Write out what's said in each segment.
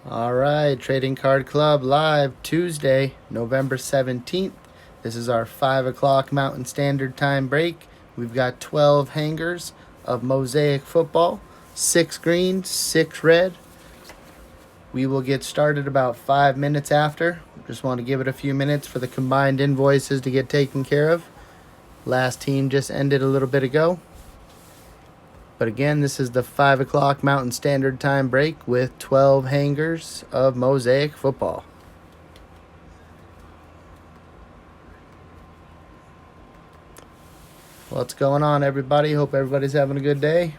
All right, Trading Card Club live Tuesday, November 17th. This is our 5 o'clock Mountain Standard Time break. We've got 12 hangers of Mosaic football, 6 green, 6 red. We will get started about 5 minutes after. Just want to give it a few minutes for the combined invoices to get taken care of. Last team just ended a little bit ago. But again, this is the 5 o'clock Mountain Standard Time break with 12 hangers of Mosaic football. What's going on, everybody? Hope everybody's having a good day.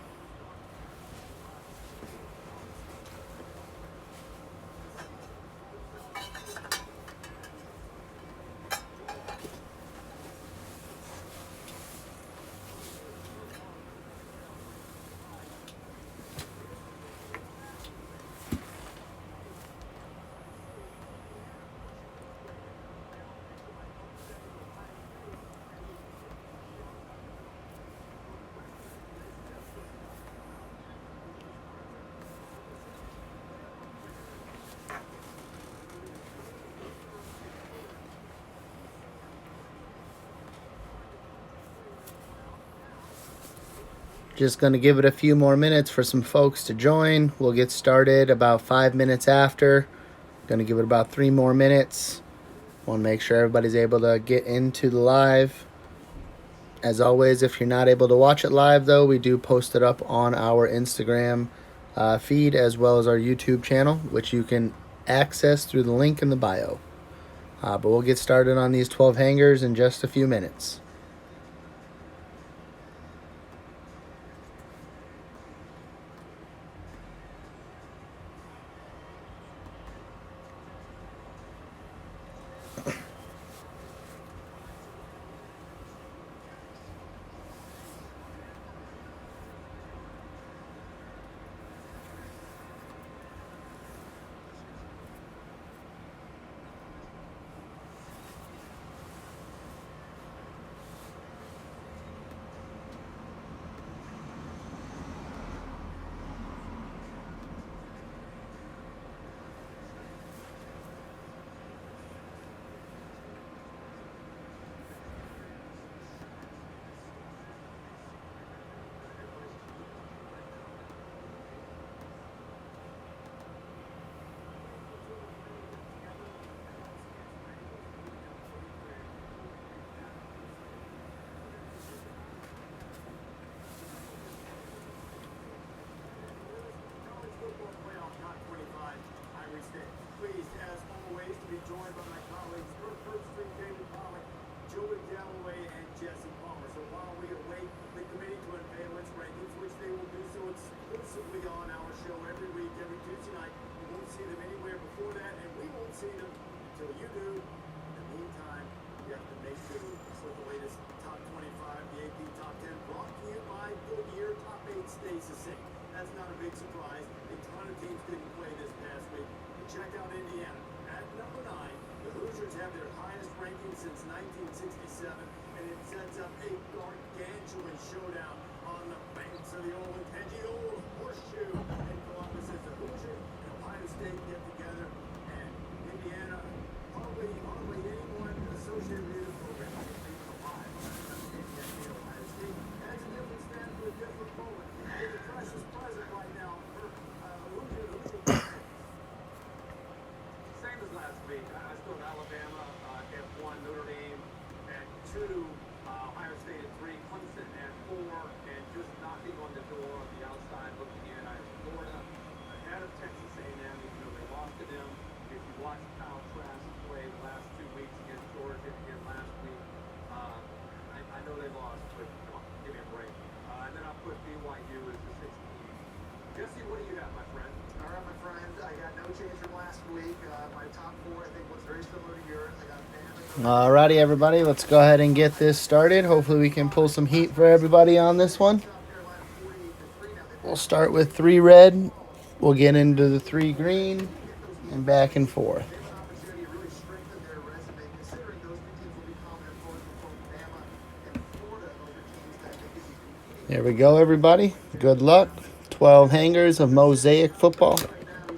Just going to give it a few more minutes for some folks to join. We'll get started about 5 minutes after. Going to give it about 3 more minutes. Want to make sure everybody's able to get into the live. As always, if you're not able to watch it live, though, we do post it up on our Instagram feed as well as our YouTube channel, which you can access through the link in the bio. But we'll get started on these 12 hangers in just a few minutes. Alrighty, everybody, let's go ahead and get this started. Hopefully we can pull some heat for everybody on this one. We'll start with 3 red. We'll get into the 3 green and back and forth. There we go, everybody. Good luck. 12 hangers of Mosaic football.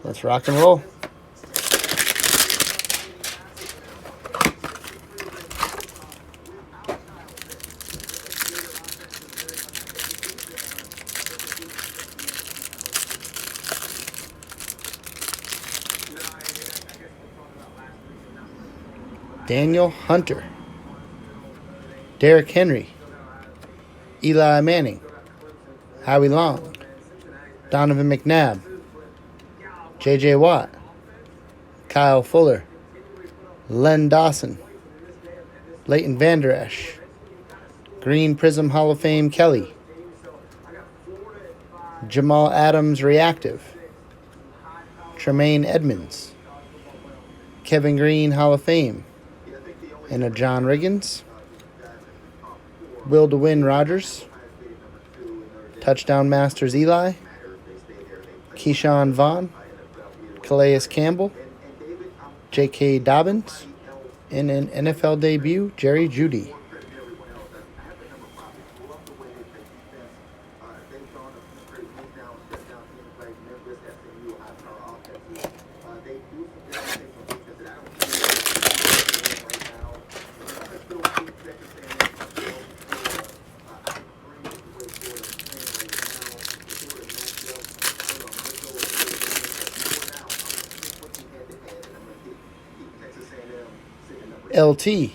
Let's rock and roll. Daniel Hunter, Derrick Henry, Eli Manning, Howie Long, Donovan McNabb, J.J. Watt, Kyle Fuller, Len Dawson, Leighton Vander Esch, Green Prism Hall of Fame Kelly, Jamal Adams Reactive, Tremaine Edmonds, Kevin Green Hall of Fame, and a John Riggins, Will DeWin Rogers, Touchdown Masters Eli, Keyshawn Vaughn, Calais Campbell, J.K. Dobbins, and an NFL debut, Jerry Jeudy. LT,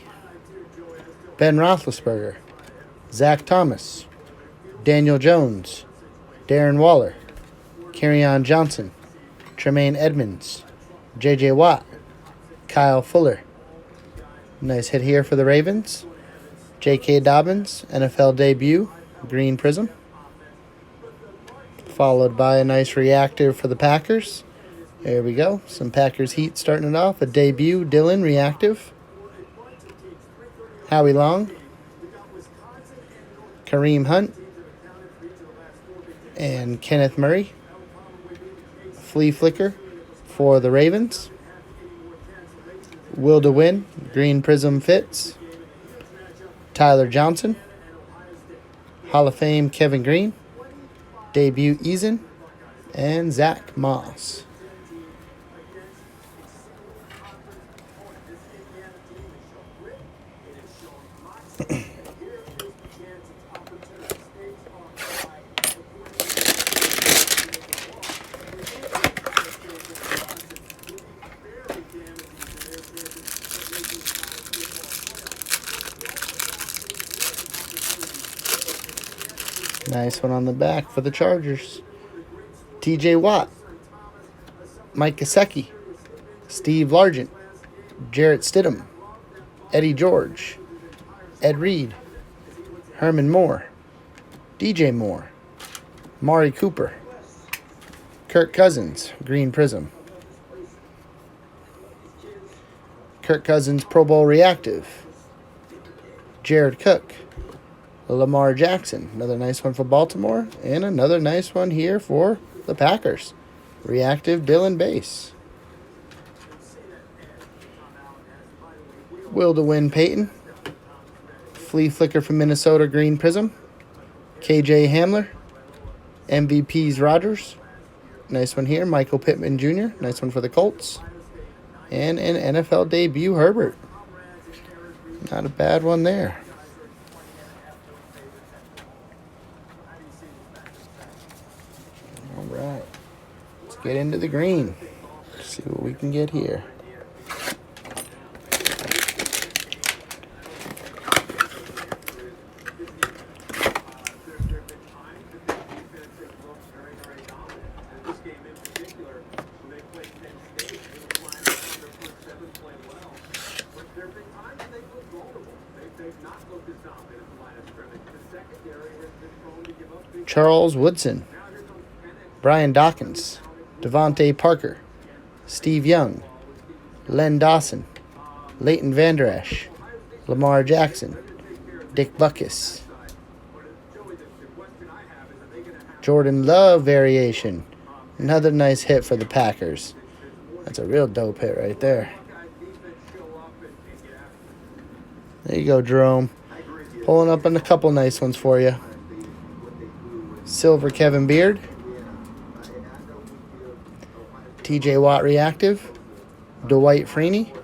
Ben Roethlisberger, Zach Thomas, Daniel Jones, Darren Waller, Kerryon Johnson, Tremaine Edmonds, J.J. Watt, Kyle Fuller. Nice hit here for the Ravens. J.K. Dobbins, NFL debut, Green Prism. Followed by a nice reactive for the Packers. There we go. Some Packers heat starting it off. A debut, Dylan, reactive. Howie Long, Kareem Hunt, and Kenneth Murray. Flea Flicker for the Ravens. Will DeWin, Green Prism Fits. Tyler Johnson, Hall of Fame Kevin Green, debut Eason, and Zach Moss. Nice one on the back for the Chargers. TJ Watt, Mike Gesicki, Steve Largent, Jarrett Stidham, Eddie George, Ed Reed, Herman Moore, DJ Moore, Mari Cooper, Kirk Cousins, Green Prism. Kirk Cousins Pro Bowl Reactive. Jared Cook, Lamar Jackson, another nice one for Baltimore, and another nice one here for the Packers. Reactive Dylan Base. Will DeWin Peyton, Flea Flicker from Minnesota Green Prism, KJ Hamler, MVP's Rodgers, nice one here, Michael Pittman Jr., nice one for the Colts, and an NFL debut Herbert. Not a bad one there. All right, let's get into the green. See what we can get here. Charles Woodson, Brian Dawkins, Devontae Parker, Steve Young, Len Dawson, Leighton Vander Esch, Lamar Jackson, Dick Butkus, Jordan Love variation. Another nice hit for the Packers. That's a real dope hit right there. There you go, Jerome. Pulling up on a couple nice ones for you. Silver Kevin Beard, TJ Watt Reactive, Dwight Freeney,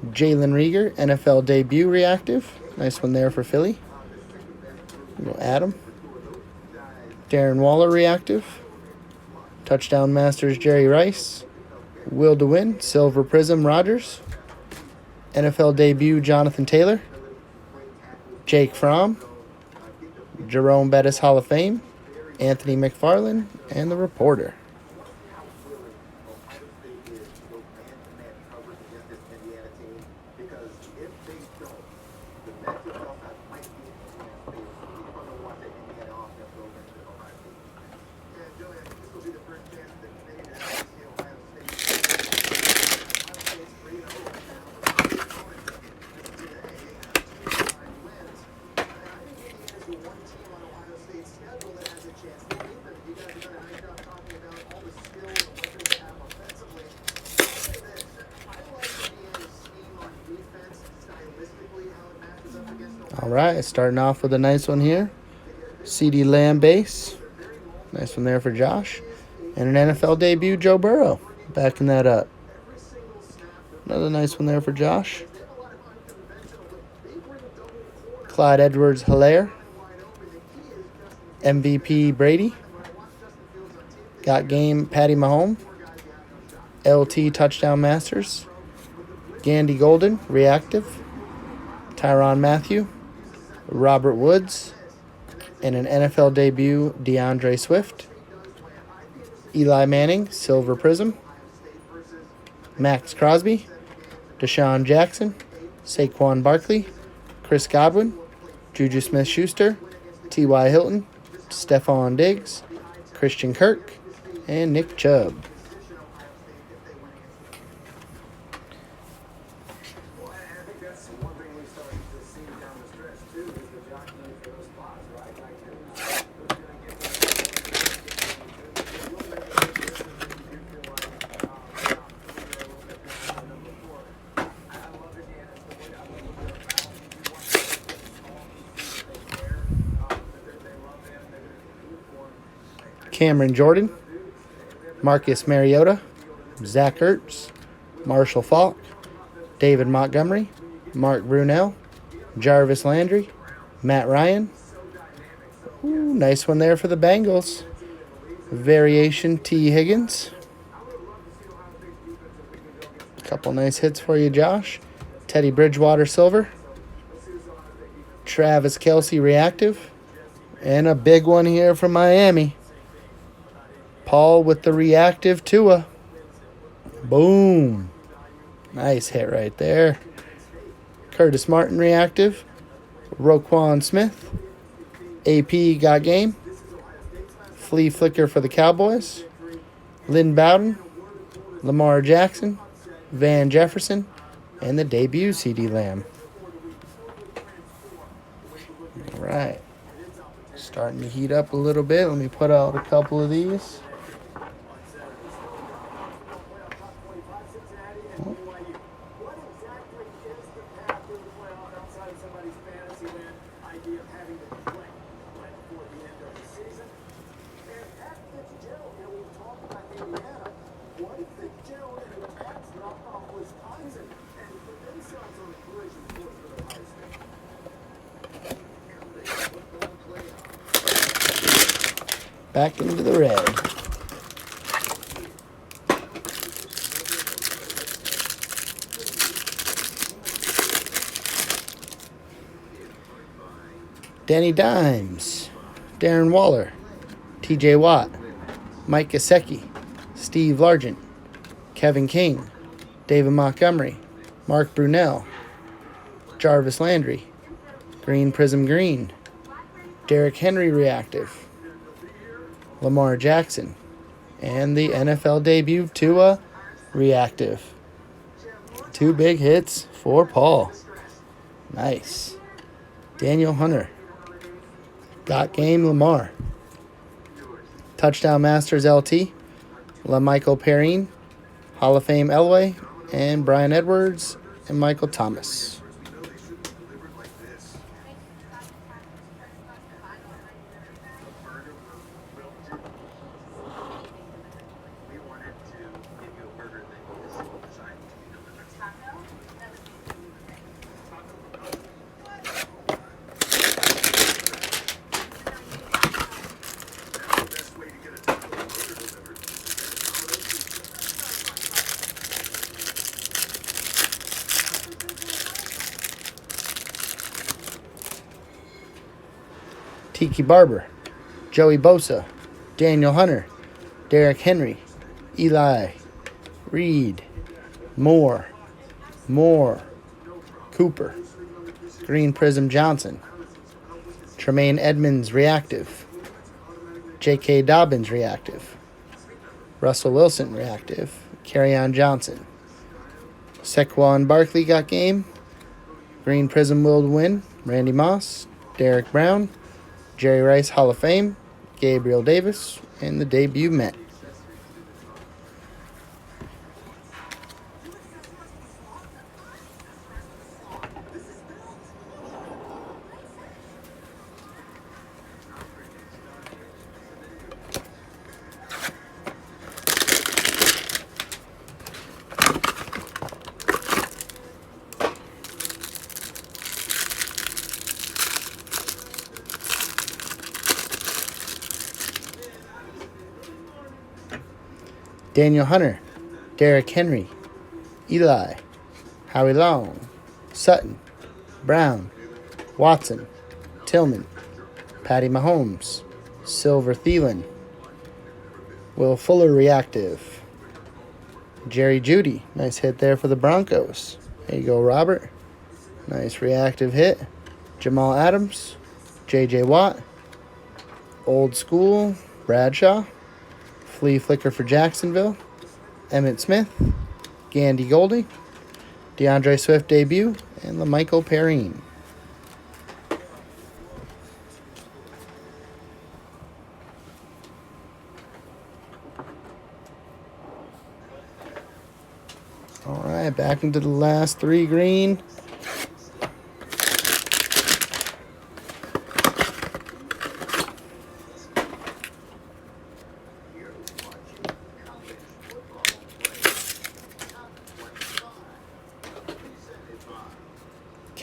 Jalen Reagor, NFL debut Reactive. Nice one there for Philly. Adam. Darren Waller Reactive. Touchdown Masters Jerry Rice. Will DeWin, Silver Prism Rodgers. NFL debut Jonathan Taylor, Jake Fromm, Jerome Bettis Hall of Fame, Anthony McFarland, and the reporter. All right, starting off with a nice one here. CeeDee Lamb base. Nice one there for Josh. And an NFL debut, Joe Burrow. Backing that up. Another nice one there for Josh. Clyde Edwards-Helaire. MVP Brady. Got game Patty Mahomes. LT Touchdown Masters. Gandy Golden, reactive. Tyrann Mathieu. Robert Woods. And an NFL debut, DeAndre Swift. Eli Manning, Silver Prism. Max Crosby. Deshaun Jackson. Saquon Barkley. Chris Godwin. Juju Smith-Schuster. T.Y. Hilton. Stephon Diggs. Christian Kirk. And Nick Chubb. Cameron Jordan, Marcus Mariota, Zach Ertz, Marshall Faulk, David Montgomery, Mark Brunell, Jarvis Landry, Matt Ryan. Ooh, nice one there for the Bengals. Variation T. Higgins. A couple nice hits for you, Josh. Teddy Bridgewater Silver. Travis Kelce Reactive. And a big one here from Miami. Paul with the reactive Tua. Boom. Nice hit right there. Curtis Martin reactive. Roquan Smith. AP got game. Flea Flicker for the Cowboys. Lynn Bowden. Lamar Jackson. Van Jefferson. And the debut CeeDee Lamb. All right. Starting to heat up a little bit. Let me put out a couple of these. Back into the red. Danny Dimes, Darren Waller, TJ Watt, Mike Gesicki, Steve Largent, Kevin King, David Montgomery, Mark Brunell, Jarvis Landry, Green Prism Green, Derrick Henry Reactive, Lamar Jackson, and the NFL debut Tua Reactive. Two big hits for Paul. Nice. Daniel Hunter. Got game Lamar. Touchdown Masters LT. LaMichael Perrine. Hall of Fame Elway. And Brian Edwards and Michael Thomas. Tiki Barber, Joey Bosa, Daniel Hunter, Derrick Henry, Eli, Reed, Moore, Cooper, Green Prism Johnson, Tremaine Edmonds reactive, J.K. Dobbins reactive, Russell Wilson reactive, Kerryon Johnson, Saquon Barkley got game, Green Prism will win, Randy Moss, Derek Brown, Jerry Rice Hall of Fame, Gabriel Davis, and the debut Met. Daniel Hunter, Derrick Henry, Eli, Howie Long, Sutton, Brown, Watson, Tillman, Patty Mahomes, Silver Thielen, Will Fuller reactive, Jerry Jeudy, nice hit there for the Broncos. There you go, Robert. Nice reactive hit. Jamal Adams, J.J. Watt, Old School, Bradshaw, Flea Flicker for Jacksonville, Emmitt Smith, Gandy Goldie, DeAndre Swift debut, and LaMichael Perrine. All right, back into the last three green.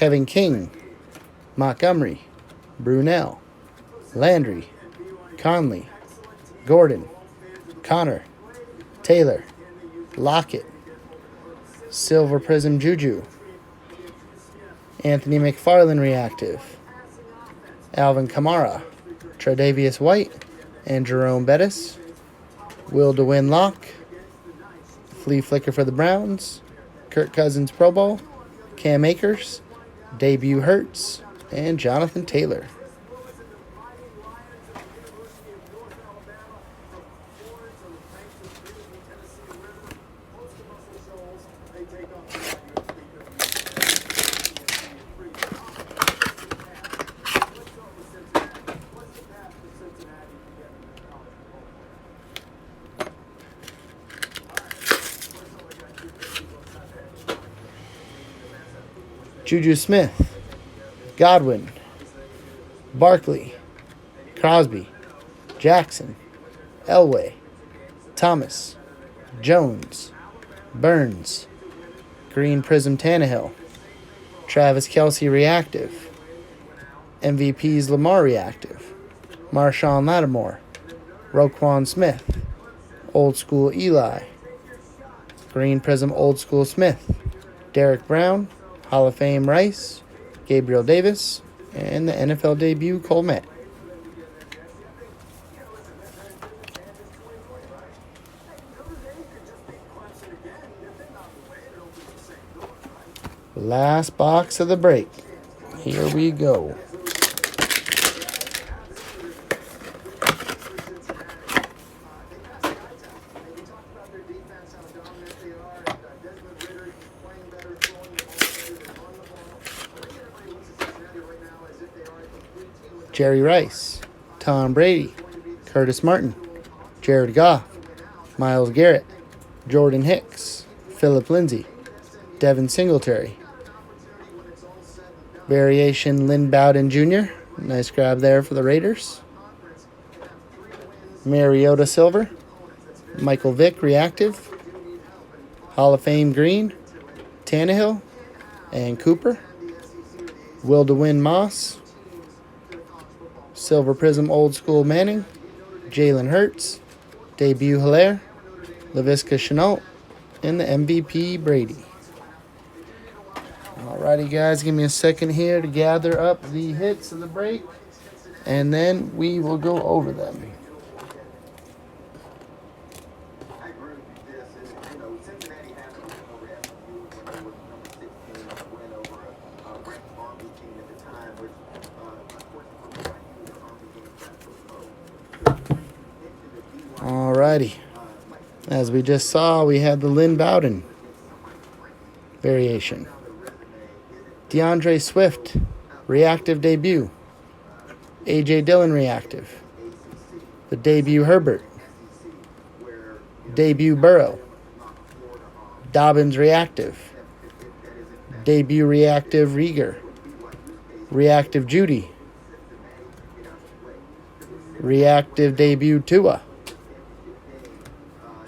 Kevin King, Montgomery, Brunell, Landry, Conley, Gordon, Connor, Taylor, Lockett, Silver Prism Juju, Anthony McFarland reactive, Alvin Kamara, Tre'Davious White, and Jerome Bettis, Will DeWin Locke, Flea Flicker for the Browns, Kirk Cousins Pro Bowl, Cam Akers, debut Hurts, and Jonathan Taylor. Juju Smith, Godwin, Barkley, Crosby, Jackson, Elway, Thomas, Jones, Burns, Green Prism Tannehill, Travis Kelce reactive, MVP's Lamar reactive, Marshawn Lattimore, Roquan Smith, Old School Eli, Green Prism Old School Smith, Derek Brown, Hall of Fame Rice, Gabriel Davis, and the NFL debut Cole Kmet. Last box of the break. Here we go. Jerry Rice, Tom Brady, Curtis Martin, Jared Goff, Myles Garrett, Jordan Hicks, Phillip Lindsay, Devin Singletary, variation Lynn Bowden Jr., nice grab there for the Raiders, Mariota Silver, Michael Vick reactive, Hall of Fame Green, Tannehill, and Cooper, Will DeWin Moss, Silver Prism Old School Manning, Jalen Hurts, debut Hilaire, Laviska Shenault, and the MVP Brady. Alrighty, guys, give me a second here to gather up the hits of the break. and then we will go over them. Alrighty. As we just saw, we had the Lynn Bowden variation. DeAndre Swift, reactive debut. A.J. Dillon reactive. The debut Herbert. Debut Burrow. Dobbins reactive. Debut reactive Rieger. Reactive Judy. Reactive debut Tua.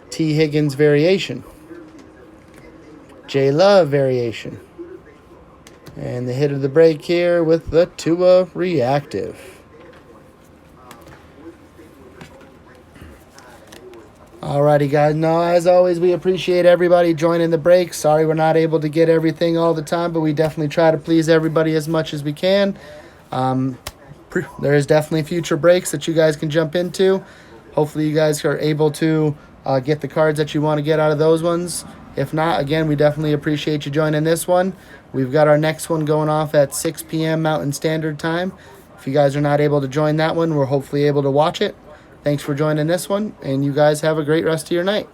T. Higgins variation. J. Love variation. And the hit of the break here with the Tua reactive. Alrighty, guys. No, as always, we appreciate everybody joining the break. Sorry we're not able to get everything all the time, but we definitely try to please everybody as much as we can. There is definitely future breaks that you guys can jump into. Hopefully you guys are able to get the cards that you want to get out of those ones. If not, again, we definitely appreciate you joining this one. We've got our next one going off at 6 p.m. Mountain Standard Time. If you guys are not able to join that one, we're hopefully able to watch it. Thanks for joining this one, and you guys have a great rest of your night.